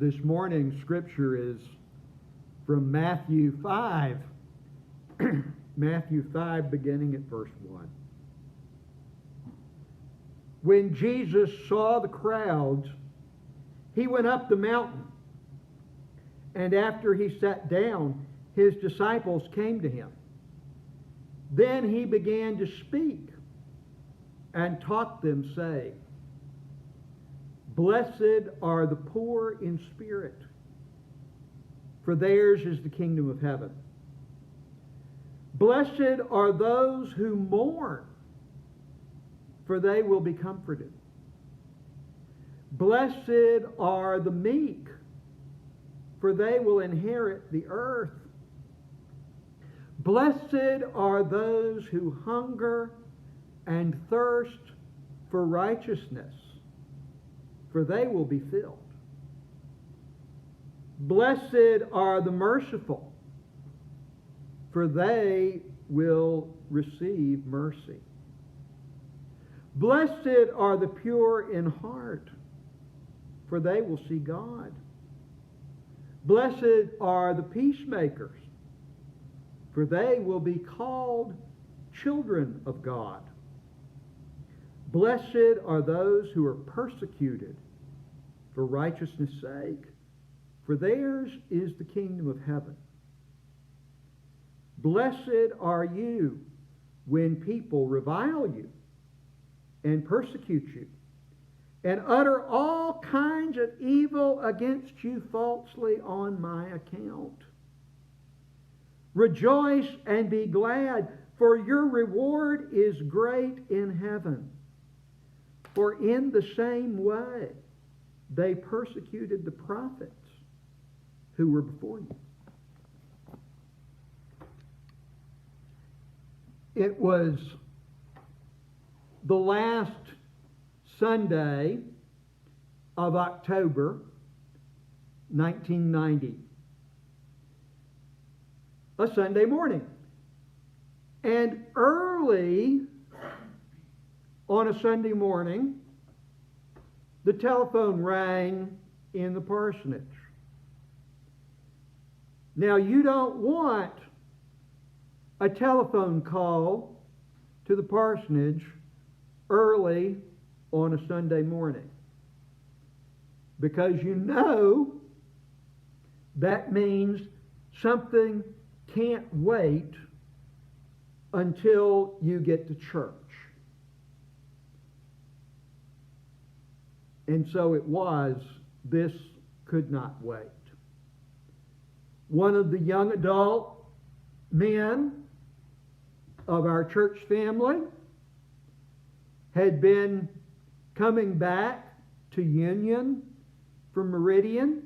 This morning's scripture is from Matthew 5. Matthew 5, beginning at verse 1. When Jesus saw the crowds, he went up the mountain, and after he sat down, his disciples came to him. Then he began to speak and taught them, saying, Blessed are the poor in spirit, for theirs is the kingdom of heaven. Blessed are those who mourn, for they will be comforted. Blessed are the meek, for they will inherit the earth. Blessed are those who hunger and thirst for righteousness, for they will be filled. Blessed are the merciful, for they will receive mercy. Blessed are the pure in heart, for they will see God. Blessed are the peacemakers, for they will be called children of God. Blessed are those who are persecuted for righteousness' sake, for theirs is the kingdom of heaven. Blessed are you when people revile you and persecute you and utter all kinds of evil against you falsely on my account. Rejoice and be glad, for your reward is great in heaven. For in the same way they persecuted the prophets who were before you. It was the last Sunday of October 1990. A Sunday morning. And early on a Sunday morning, the telephone rang in the parsonage. Now, you don't want a telephone call to the parsonage early on a Sunday morning, because you know that means something can't wait until you get to church. And so it was, this could not wait. One of the young adult men of our church family had been coming back to Union from Meridian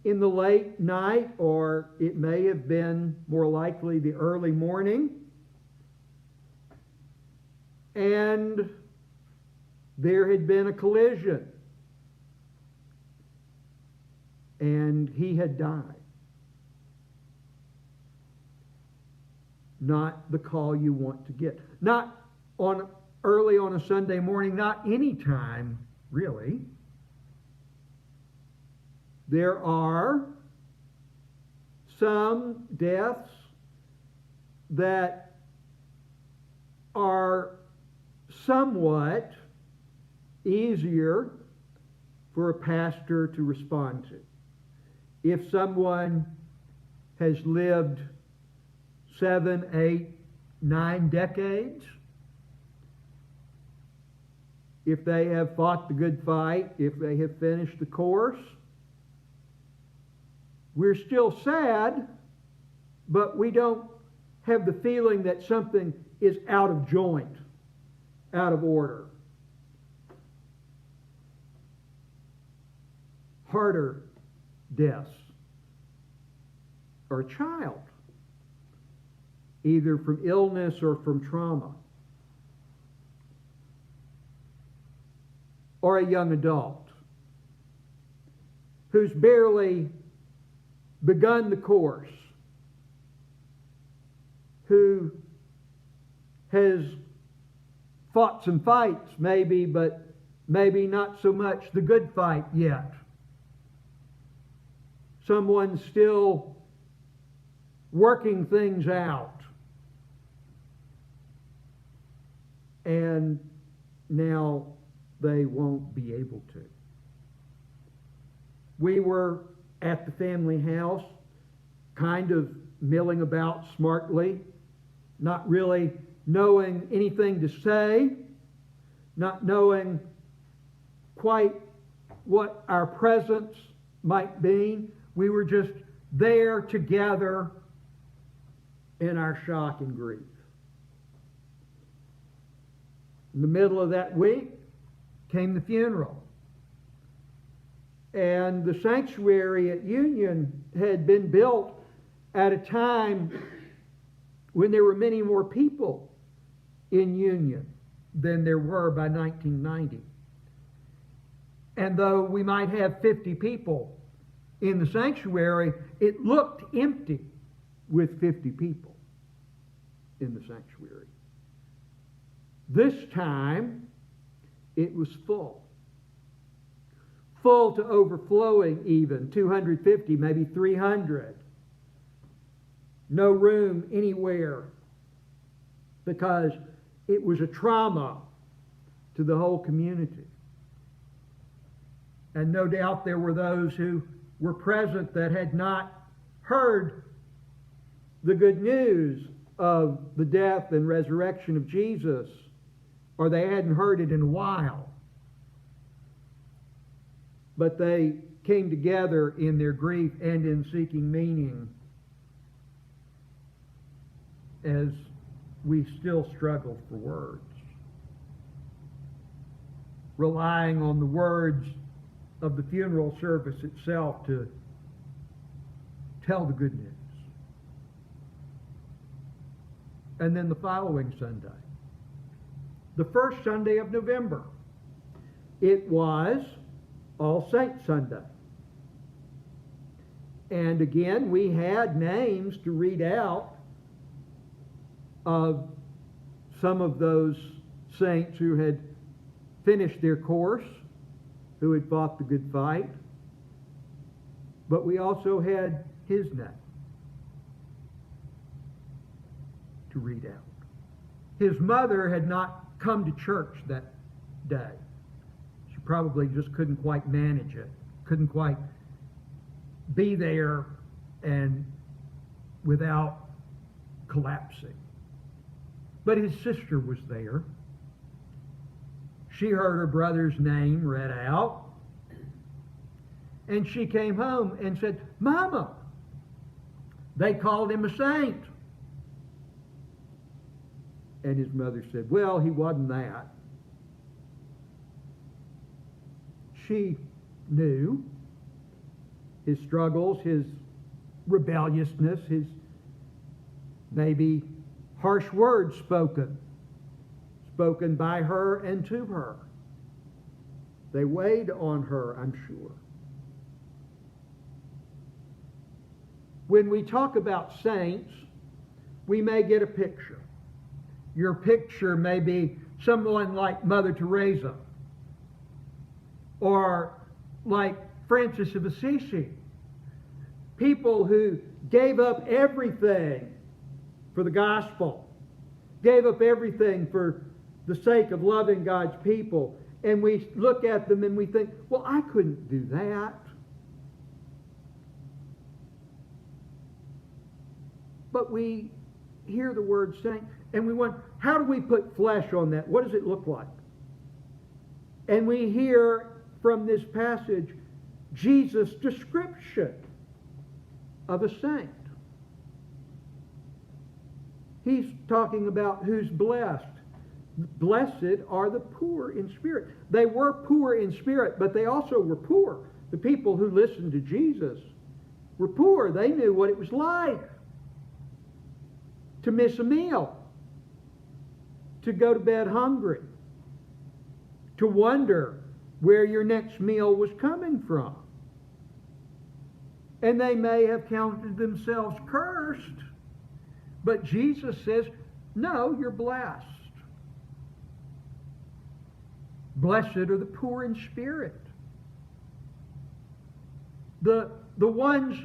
in the late night, or it may have been more likely the early morning. And there had been a collision, and he had died. Not the call you want to get. Not early on a Sunday morning, not any time, really. There are some deaths that are somewhat easier for a pastor to respond to. If someone has lived 7, 8, 9 decades, if they have fought the good fight, if they have finished the course, we're still sad, but we don't have the feeling that something is out of joint, out of order. Harder deaths are a child, either from illness or from trauma, or a young adult who's barely begun the course, who has fought some fights maybe, but maybe not so much the good fight yet. someone's still working things out. And now they won't be able to. We were at the family house, kind of milling about smartly, not really knowing anything to say, not knowing quite what our presence might be. We were just there together in our shock and grief. In the middle of that week came the funeral. And the sanctuary at Union had been built at a time when there were many more people in Union than there were by 1990. And though we might have 50 people in the sanctuary, it looked empty with 50 people in the sanctuary. This time, it was full. Full to overflowing even, 250, maybe 300. No room anywhere because it was a trauma to the whole community. And no doubt there were those who were present that had not heard the good news of the death and resurrection of Jesus, or they hadn't heard it in a while. But they came together in their grief and in seeking meaning, as we still struggle for words, relying on the words of the funeral service itself to tell the good news. And then the following Sunday, the first Sunday of November, it was All Saints Sunday. And again, we had names to read out of some of those saints who had finished their course, who had fought the good fight. But we also had his name to read out. His mother had not come to church that day. She probably just couldn't quite manage it, couldn't quite be there and without collapsing. But his sister was there. She heard her brother's name read out, and she came home and said, "Mama, they called him a saint." And his mother said, "Well, he wasn't that." She knew his struggles, his rebelliousness, his maybe harsh words spoken by her and to her. They weighed on her, I'm sure. When we talk about saints, we may get a picture. Your picture may be someone like Mother Teresa or like Francis of Assisi. People who gave up everything for the gospel, gave up everything for the sake of loving God's people. And we look at them and we think, well, I couldn't do that. But we hear the word saint and we wonder, how do we put flesh on that? What does it look like? And we hear from this passage Jesus' description of a saint. He's talking about who's blessed. Blessed are the poor in spirit. They were poor in spirit, but they also were poor. The people who listened to Jesus were poor. They knew what it was like to miss a meal, to go to bed hungry, to wonder where your next meal was coming from. And they may have counted themselves cursed, but Jesus says, no, you're blessed. Blessed are the poor in spirit. The the ones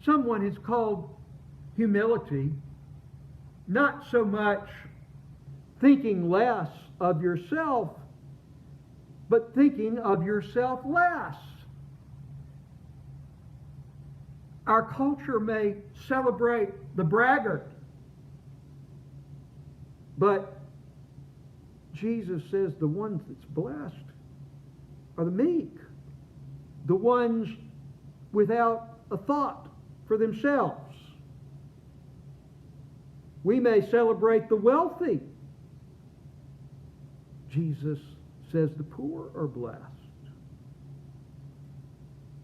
someone has called humility, not so much thinking less of yourself, but thinking of yourself less. Our culture may celebrate the braggart, but Jesus says the ones that's blessed are the meek, the ones without a thought for themselves. We may celebrate the wealthy. Jesus says the poor are blessed.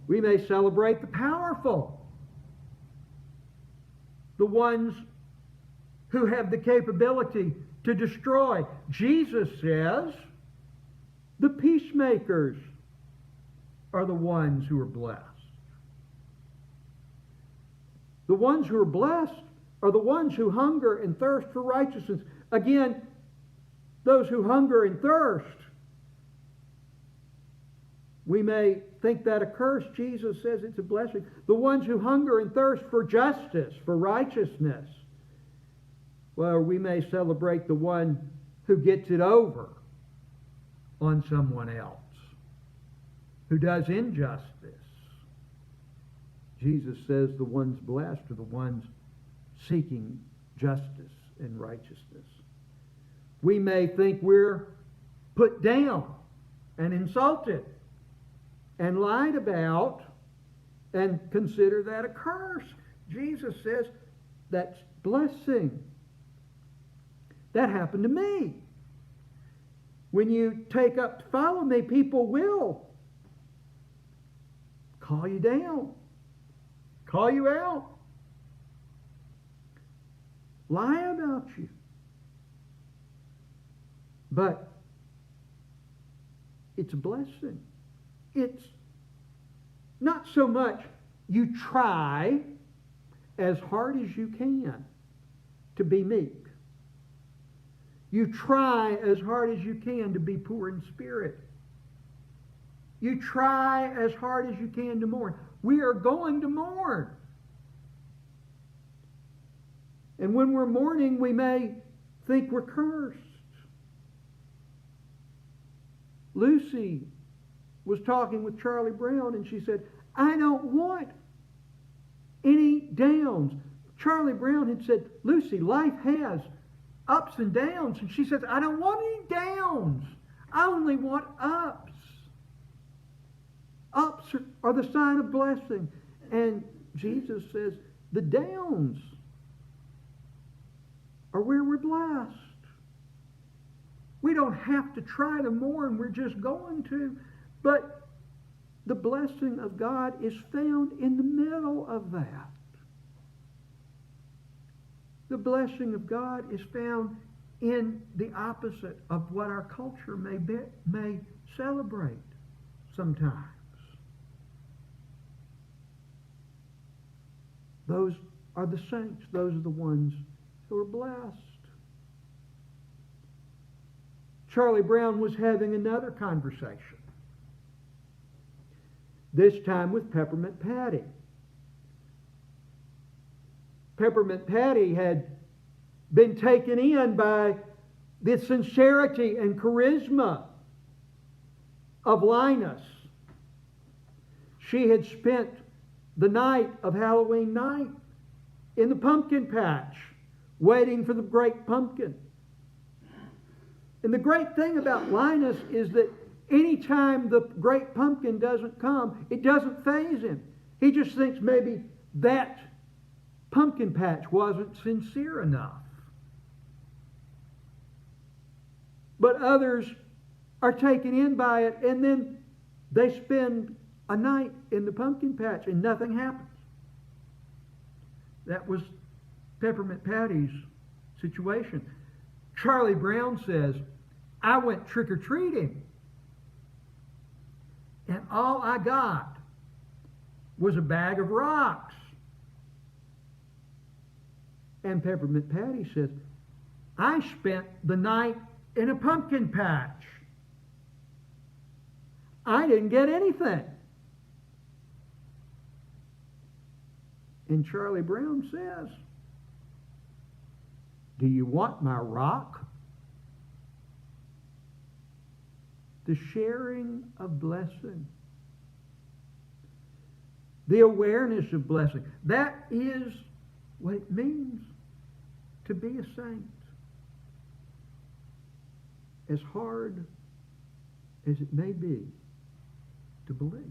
We may celebrate the powerful, the ones who have the capability to destroy. Jesus says the peacemakers are the ones who are blessed. The ones who are blessed are the ones who hunger and thirst for righteousness. Again, those who hunger and thirst, we may think that a curse. Jesus says it's a blessing. The ones who hunger and thirst for justice, for righteousness, well, we may celebrate the one who gets it over on someone else, who does injustice. Jesus says the ones blessed are the ones seeking justice and righteousness. We may think we're put down and insulted and lied about and consider that a curse. Jesus says that's blessing. That happened to me. When you take up to follow me, people will call you down, call you out, lie about you. But it's a blessing. It's not so much you try as hard as you can to be meek. You try as hard as you can to be poor in spirit. You try as hard as you can to mourn. We are going to mourn. And when we're mourning, we may think we're cursed. Lucy was talking with Charlie Brown, and she said, I don't want any downs. Charlie Brown had said, Lucy, life has ups and downs. And she says, I don't want any downs. I only want ups. Ups are the sign of blessing. And Jesus says, the downs are where we're blessed. We don't have to try to mourn. We're just going to. But the blessing of God is found in the middle of that. The blessing of God is found in the opposite of what our culture may celebrate sometimes. Those are the saints. Those are the ones who are blessed. Charlie Brown was having another conversation, this time with Peppermint Patty. Peppermint Patty had been taken in by the sincerity and charisma of Linus. She had spent the night of Halloween night in the pumpkin patch, waiting for the great pumpkin. And the great thing about Linus is that anytime the great pumpkin doesn't come, it doesn't faze him. He just thinks maybe that pumpkin patch wasn't sincere enough. But others are taken in by it, and then they spend a night in the pumpkin patch and nothing happens. That was Peppermint Patty's situation. Charlie Brown says, I went trick-or-treating, and all I got was a bag of rocks. And Peppermint Patty says, I spent the night in a pumpkin patch. I didn't get anything. And Charlie Brown says, do you want my rock? The sharing of blessing. The awareness of blessing. That is what it means to be a saint. As hard as it may be to believe.